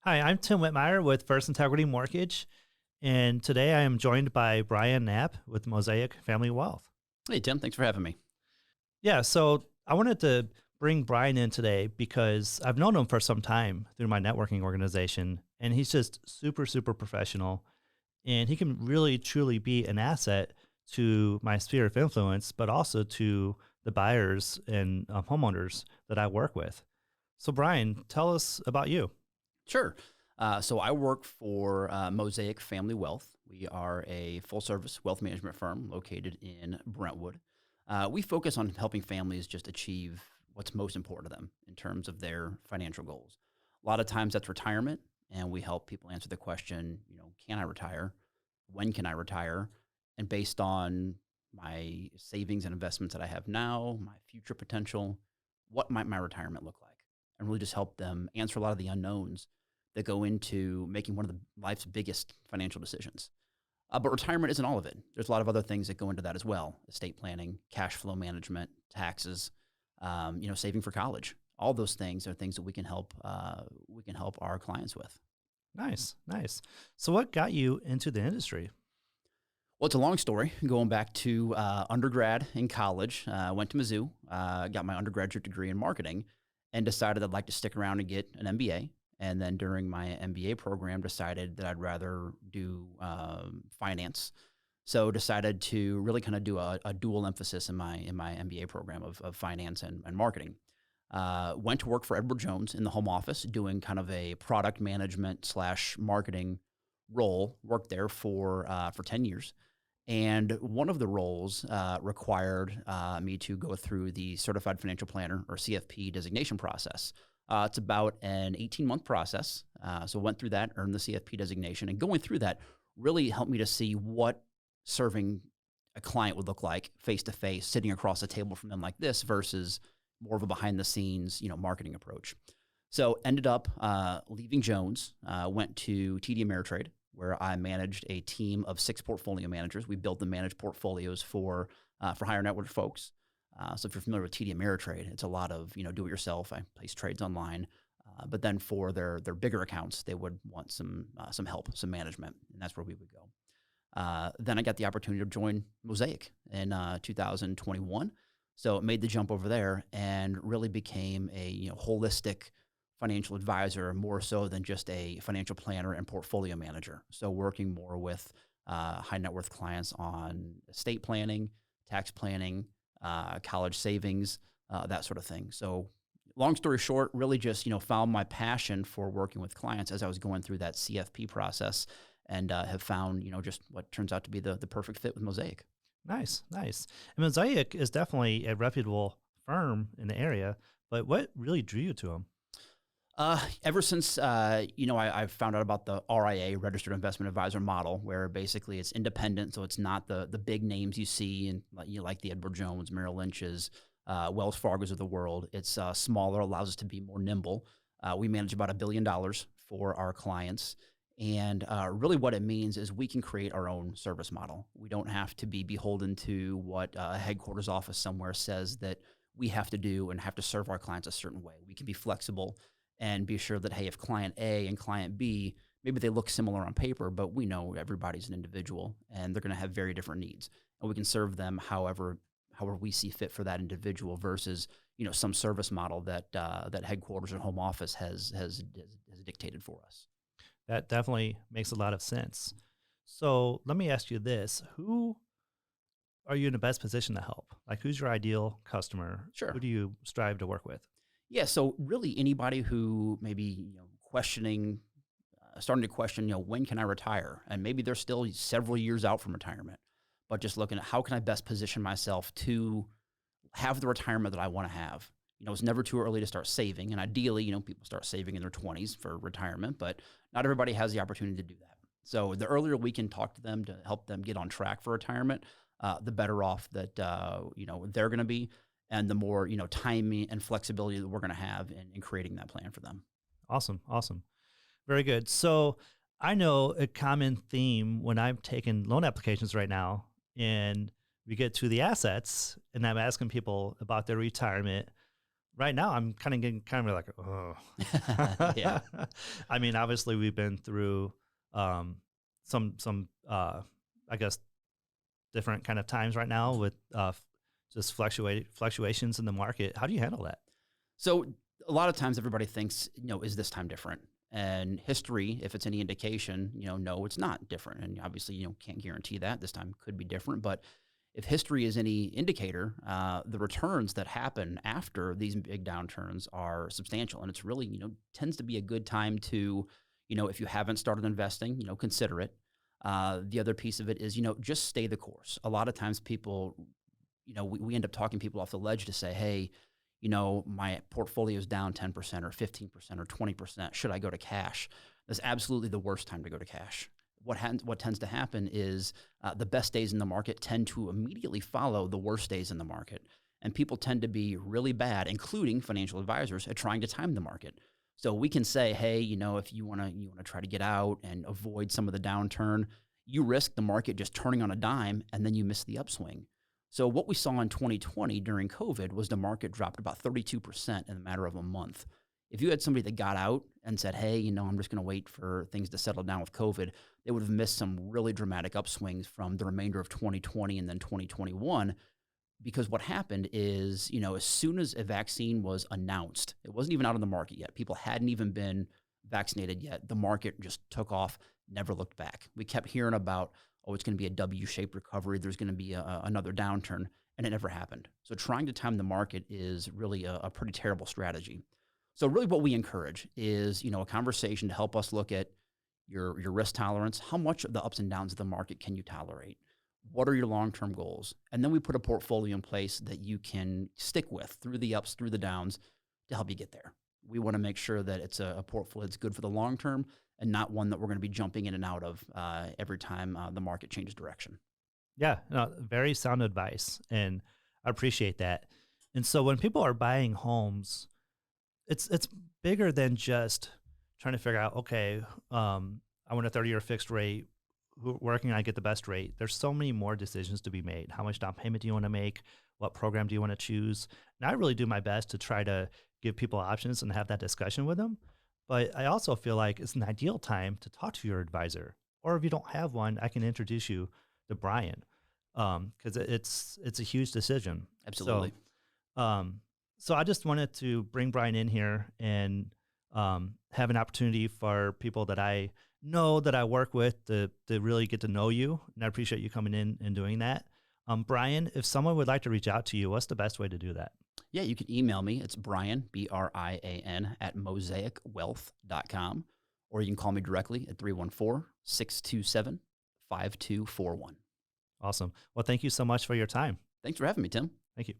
Hi, I'm Tim Whitmire with First Integrity Mortgage, and today I am joined by Brian Knapp with Mosaic Family Wealth. Hey, Tim, thanks for having me. Yeah, so I wanted to bring Brian in today because I've known him for some time through my networking organization, and he's just super, super professional, and he can really, truly be an asset to my sphere of influence, but also to the buyers and homeowners that I work with. So, Brian, tell us about you. Sure. So I work for Mosaic Family Wealth. We are a full-service wealth management firm located in Brentwood. We focus on helping families just achieve what's most important to them in terms of their financial goals. A lot of times that's retirement, and we help people answer the question, can I retire? When can I retire? And based on my savings and investments that I have now, my future potential, what might my retirement look like? And really just help them answer a lot of the unknowns that go into making one of the life's biggest financial decisions. But retirement isn't all of it. There's a lot of other things that go into that as well: estate planning, cash flow management, taxes, saving for college. All those things are things that we can help our clients with. Nice, nice. So, what got you into the industry? Well, it's a long story. Going back to undergrad in college, went to Mizzou, got my undergraduate degree in marketing, and decided I'd like to stick around and get an MBA. And then during my MBA program, decided that I'd rather do finance. So decided to really kind of do a dual emphasis in my MBA program of finance and marketing. Went to work for Edward Jones in the home office, doing kind of a product management slash marketing role. Worked there for 10 years, and one of the roles required me to go through the Certified Financial Planner or CFP designation process. It's about an 18-month process. So went through that, earned the CFP designation, and going through that really helped me to see what serving a client would look like face to face, sitting across the table from them like this versus more of a behind the scenes, marketing approach. So ended up leaving Jones, went to TD Ameritrade, where I managed a team of 6 portfolio managers. We built and managed portfolios for higher net worth folks. So if you're familiar with TD Ameritrade, it's a lot of do it yourself. I place trades online, but then for their bigger accounts, they would want some help, some management, and that's where we would go. Then I got the opportunity to join Mosaic in 2021. So it made the jump over there and really became a holistic financial advisor, more so than just a financial planner and portfolio manager. So working more with high net worth clients on estate planning, tax planning, college savings, that sort of thing. So long story short, really just found my passion for working with clients as I was going through that CFP process, and have found just what turns out to be the perfect fit with Mosaic. Nice, nice. And Mosaic is definitely a reputable firm in the area, but what really drew you to them? Ever since I found out about the RIA, Registered Investment Advisor model, where basically it's independent, so it's not the big names you see and like the Edward Jones, Merrill Lynch's, Wells Fargo's of the world. It's smaller, allows us to be more nimble. We manage about $1 billion for our clients. And really what it means is we can create our own service model. We don't have to be beholden to what a headquarters office somewhere says that we have to do and have to serve our clients a certain way. We can be flexible and be sure that, hey, if client A and client B, maybe they look similar on paper, but we know everybody's an individual and they're going to have very different needs. And we can serve them however we see fit for that individual versus, some service model that headquarters or home office has dictated for us. That definitely makes a lot of sense. So let me ask you this. Who are you in the best position to help? Like, who's your ideal customer? Who Sure. do you strive to work with? Yeah. So really anybody who maybe, starting to question, when can I retire? And maybe they're still several years out from retirement, but just looking at how can I best position myself to have the retirement that I want to have. It's never too early to start saving. And ideally, people start saving in their 20s for retirement, but not everybody has the opportunity to do that. So the earlier we can talk to them to help them get on track for retirement, the better off that, they're going to be, and the more, timing and flexibility that we're going to have in creating that plan for them. Awesome, awesome. Very good. So I know a common theme when I'm taking loan applications right now, and we get to the assets, and I'm asking people about their retirement. right now I'm kind of getting kind of like, Yeah. oh. I mean, obviously we've been through some I guess different kind of times right now with just fluctuations in the market. How do you handle that? So a lot of times everybody thinks, is this time different? And history, if it's any indication, no, it's not different. And obviously, can't guarantee that this time could be different. But if history is any indicator, the returns that happen after these big downturns are substantial. And it's really, tends to be a good time to, if you haven't started investing, consider it. The other piece of it is, just stay the course. A lot of times people, we end up talking people off the ledge to say, hey, my portfolio is down 10% or 15% or 20%. Should I go to cash? That's absolutely the worst time to go to cash. What tends to happen is the best days in the market tend to immediately follow the worst days in the market. And people tend to be really bad, including financial advisors, at trying to time the market. So we can say, hey, if you want to try to get out and avoid some of the downturn, you risk the market just turning on a dime and then you miss the upswing. So what we saw in 2020 during COVID was the market dropped about 32% in a matter of a month. If you had somebody that got out and said, hey, I'm just going to wait for things to settle down with COVID, they would have missed some really dramatic upswings from the remainder of 2020 and then 2021. Because what happened is, as soon as a vaccine was announced, it wasn't even out on the market yet. People hadn't even been vaccinated yet. The market just took off, never looked back. We kept hearing about, oh, it's going to be a W-shaped recovery. There's going to be another downturn, and it never happened. So trying to time the market is really a pretty terrible strategy. So really what we encourage is, a conversation to help us look at your risk tolerance. How much of the ups and downs of the market can you tolerate? What are your long-term goals? And then we put a portfolio in place that you can stick with through the ups, through the downs to help you get there. We want to make sure that it's a portfolio that's good for the long term and not one that we're going to be jumping in and out of every time the market changes direction. Yeah, no, very sound advice, and I appreciate that. And so when people are buying homes, it's bigger than just trying to figure out, okay, I want a 30-year fixed rate. Where can I get the best rate? There's so many more decisions to be made. How much down payment do you want to make? What program do you want to choose? And I really do my best to try to give people options and have that discussion with them. But I also feel like it's an ideal time to talk to your advisor. Or if you don't have one, I can introduce you to Brian, because it's a huge decision. So Absolutely. um, so I just wanted to bring Brian in here and have an opportunity for people that I know that I work with to really get to know you. And I appreciate you coming in and doing that. Brian, if someone would like to reach out to you, what's the best way to do that? Yeah, you can email me. It's Brian, Brian, at mosaicwealth.com. Or you can call me directly at 314-627-5241. Awesome. Well, thank you so much for your time. Thanks for having me, Tim. Thank you.